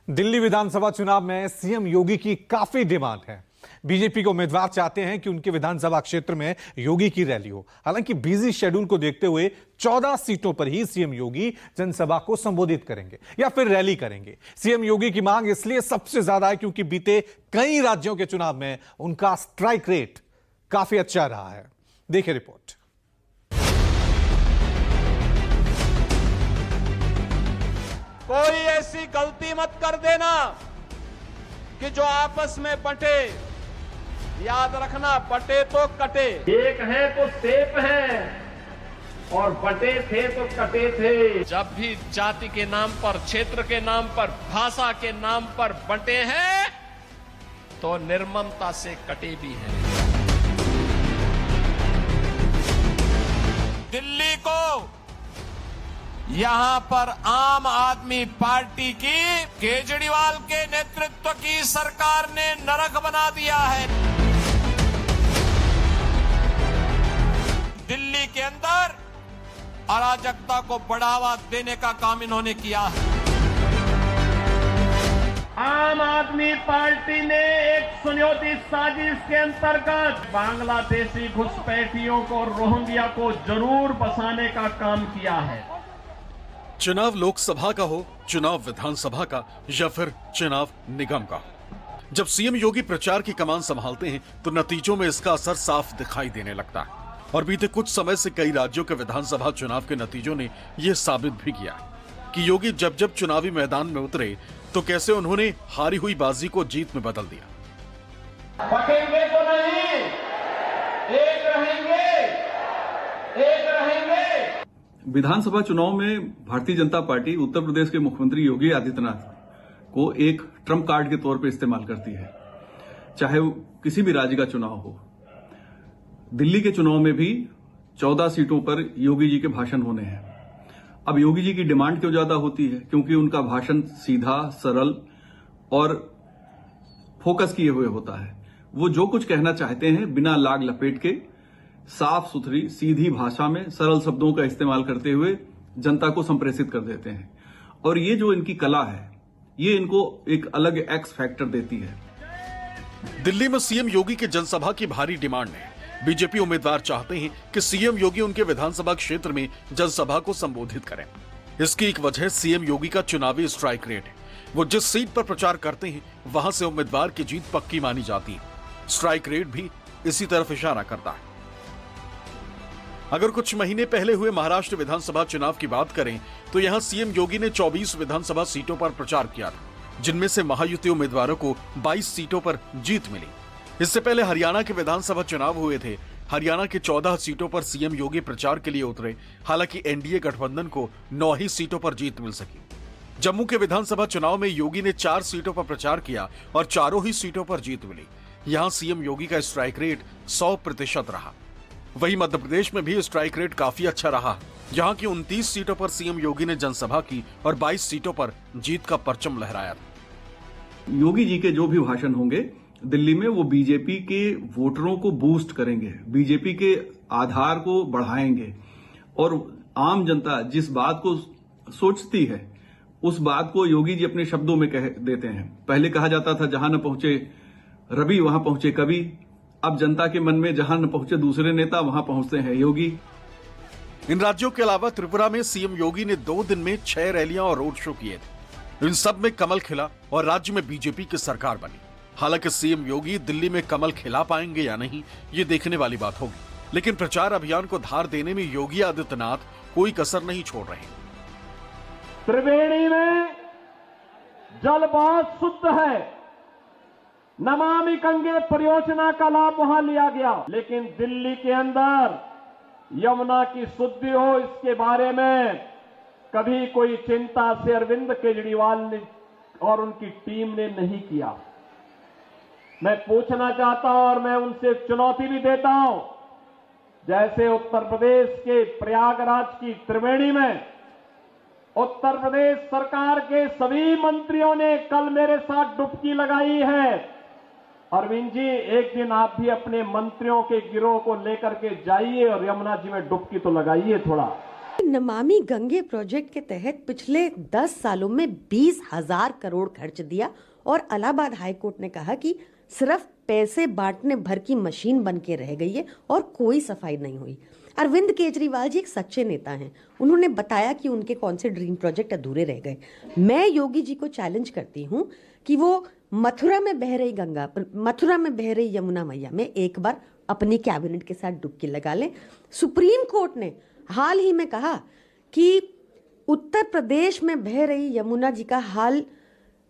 दिल्ली विधानसभा चुनाव में सीएम योगी की काफी डिमांड है। बीजेपी के उम्मीदवार चाहते हैं कि उनके विधानसभा क्षेत्र में योगी की रैली हो। हालांकि बिजी शेड्यूल को देखते हुए 14 सीटों पर ही सीएम योगी जनसभा को संबोधित करेंगे या फिर रैली करेंगे। सीएम योगी की मांग इसलिए सबसे ज्यादा है क्योंकि बीते कई राज्यों के चुनाव में उनका स्ट्राइक रेट काफी अच्छा रहा है। देखिए रिपोर्ट। कोई ऐसी गलती मत कर देना कि जो आपस में बंटे। याद रखना, बटे तो कटे। एक है तो सेफ है और बटे थे तो कटे थे। जब भी जाति के नाम पर, क्षेत्र के नाम पर, भाषा के नाम पर बंटे हैं तो निर्ममता से कटे भी हैं। दिल्ली को यहां पर आम आदमी पार्टी की, केजरीवाल के नेतृत्व की सरकार ने नरक बना दिया है। दिल्ली के अंदर अराजकता को बढ़ावा देने का काम इन्होंने किया है। आम आदमी पार्टी ने एक सुनियोजित साजिश के अंतर्गत बांग्लादेशी घुसपैठियों को, रोहिंग्या को जरूर बसाने का काम किया है। चुनाव लोकसभा का हो, चुनाव विधानसभा का या फिर चुनाव निगम का, जब सीएम योगी प्रचार की कमान संभालते हैं तो नतीजों में इसका असर साफ दिखाई देने लगता है। और बीते कुछ समय से कई राज्यों के विधानसभा चुनाव के नतीजों ने यह साबित भी किया कि योगी जब जब चुनावी मैदान में उतरे तो कैसे उन्होंने हारी हुई बाजी को जीत में बदल दिया। बटेंगे तो नहीं, एक रहेंगे, एक रहेंगे। विधानसभा चुनाव में भारतीय जनता पार्टी उत्तर प्रदेश के मुख्यमंत्री योगी आदित्यनाथ को एक ट्रम्प कार्ड के तौर पर इस्तेमाल करती है, चाहे वो किसी भी राज्य का चुनाव हो। दिल्ली के चुनाव में भी 14 सीटों पर योगी जी के भाषण होने हैं। अब योगी जी की डिमांड क्यों ज्यादा होती है? क्योंकि उनका भाषण सीधा, सरल और फोकस किए हुए होता है। वो जो कुछ कहना चाहते हैं बिना लाग लपेट के, साफ सुथरी सीधी भाषा में सरल शब्दों का इस्तेमाल करते हुए जनता को संप्रेषित कर देते हैं। और ये जो इनकी कला है, ये इनको एक अलग एक्स फैक्टर देती है। दिल्ली में सीएम योगी के जनसभा की भारी डिमांड है। बीजेपी उम्मीदवार चाहते हैं कि सीएम योगी उनके विधानसभा क्षेत्र में जनसभा को संबोधित करें। इसकी एक वजह सीएम योगी का चुनावी स्ट्राइक रेट है। वो जिस सीट पर प्रचार करते हैं वहां से उम्मीदवार की जीत पक्की मानी जाती है। स्ट्राइक रेट भी इसी तरफ इशारा करता है। अगर कुछ महीने पहले हुए महाराष्ट्र विधानसभा चुनाव की बात करें तो यहां सीएम योगी ने 24 विधानसभा सीटों पर प्रचार किया था, जिनमें से महायुति उम्मीदवारों को 22 सीटों पर जीत मिली। इससे पहले हरियाणा के विधानसभा चुनाव हुए थे। हरियाणा के 14 सीटों पर सीएम योगी प्रचार के लिए उतरे। हालांकि एनडीए गठबंधन को 9 ही सीटों पर जीत मिल सकी। जम्मू के विधानसभा चुनाव में योगी ने 4 सीटों पर प्रचार किया और चारों ही सीटों पर जीत मिली। यहां सीएम योगी का स्ट्राइक रेट 100% रहा। वहीं मध्य प्रदेश में भी स्ट्राइक रेट काफी अच्छा रहा। जहां की 29 सीटों पर सीएम योगी ने जनसभा की और 22 सीटों पर जीत का परचम लहराया था। योगी जी के जो भी भाषण होंगे दिल्ली में, वो बीजेपी के वोटरों को बूस्ट करेंगे, बीजेपी के आधार को बढ़ाएंगे। और आम जनता जिस बात को सोचती है उस बात को योगी जी अपने शब्दों में कह देते हैं। पहले कहा जाता था जहां न पहुंचे रवि वहां पहुंचे कवि। अब जनता के मन में जहां न पहुंचे दूसरे नेता वहां पहुंचते हैं योगी। इन राज्यों के अलावा त्रिपुरा में सीएम योगी ने 2 दिन में 6 रैलियां और रोड शो किए थे। इन सब में कमल खिला और राज्य में बीजेपी की सरकार बनी। हालांकि सीएम योगी दिल्ली में कमल खिला पाएंगे या नहीं, ये देखने वाली बात होगी। लेकिन प्रचार अभियान को धार देने में योगी आदित्यनाथ कोई कसर नहीं छोड़ रहे। त्रिवेणी में जल बहुत शुद्ध है। नमामि गंगे परियोजना का लाभ वहां लिया गया, लेकिन दिल्ली के अंदर यमुना की शुद्धि हो, इसके बारे में कभी कोई चिंता से अरविंद केजरीवाल ने और उनकी टीम ने नहीं किया। मैं पूछना चाहता हूं और मैं उनसे चुनौती भी देता हूं, जैसे उत्तर प्रदेश के प्रयागराज की त्रिवेणी में उत्तर प्रदेश सरकार के सभी मंत्रियों ने कल मेरे साथ डुबकी लगाई है। अरविंद जी, एक दिन आप भी अपने मंत्रियों के गिरोह को लेकर के जाइए और यमुना जी में डुबकी तो लगाइए थोड़ा। नमामि गंगे प्रोजेक्ट के तहत पिछले 10 सालों में 20,000 करोड़ खर्च दिया और इलाहाबाद हाईकोर्ट ने कहा कि सिर्फ पैसे बांटने भर की मशीन बन के रह गई है और कोई सफाई नहीं हुई। अरविंद केजरीवाल जी एक सच्चे नेता हैं। उन्होंने बताया कि उनके कौन से ड्रीम प्रोजेक्ट अधूरे रह गए। मैं योगी जी को चैलेंज करती हूँ कि वो मथुरा में बह रही गंगा, मथुरा में बह रही यमुना मैया में एक बार अपनी कैबिनेट के साथ डुबकी लगा लें। सुप्रीम कोर्ट ने हाल ही में कहा कि उत्तर प्रदेश में बह रही यमुना जी का हाल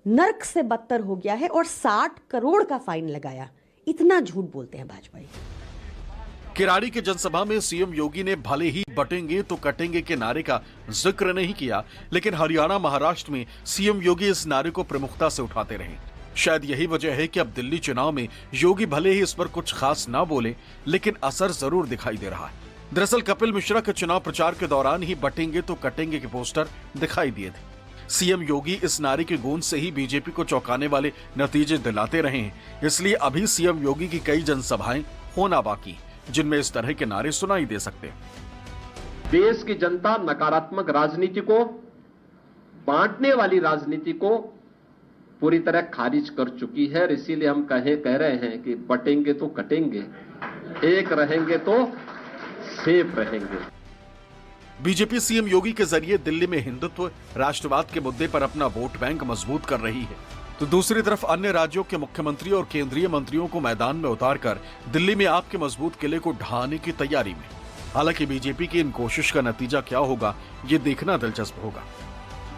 नर्क से बदतर हो गया है और 60 करोड़ का फाइन लगाया। इतना झूठ बोलते हैं भाजपाई। किराड़ी के जनसभा में सीएम योगी ने भले ही बटेंगे तो कटेंगे के नारे का जिक्र नहीं किया, लेकिन हरियाणा महाराष्ट्र में सीएम योगी इस नारे को प्रमुखता से उठाते रहे। शायद यही वजह है कि अब दिल्ली चुनाव में योगी भले ही इस पर कुछ खास ना बोले, लेकिन असर जरूर दिखाई दे रहा है। दरअसल कपिल मिश्रा के चुनाव प्रचार के दौरान ही बटेंगे तो कटेंगे के पोस्टर दिखाई दिए थे। सीएम योगी इस नारे की गूंज से ही बीजेपी को चौंकाने वाले नतीजे दिलाते रहे हैं। इसलिए अभी सीएम योगी की कई जनसभाएं होना बाकी, जिनमें इस तरह के नारे सुनाई दे सकते हैं। देश की जनता नकारात्मक राजनीति को, बांटने वाली राजनीति को पूरी तरह खारिज कर चुकी है। इसीलिए हम कह रहे हैं कि बटेंगे तो कटेंगे, एक रहेंगे तो सेफ रहेंगे। बीजेपी सीएम योगी के जरिए दिल्ली में हिंदुत्व, राष्ट्रवाद के मुद्दे पर अपना वोट बैंक मजबूत कर रही है, तो दूसरी तरफ अन्य राज्यों के मुख्यमंत्री और केंद्रीय मंत्रियों को मैदान में उतारकर दिल्ली में आपके मजबूत किले को ढहाने की तैयारी में। हालांकि बीजेपी की इन कोशिश का नतीजा क्या होगा, ये देखना दिलचस्प होगा।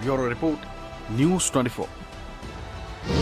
Bureau report, news 24।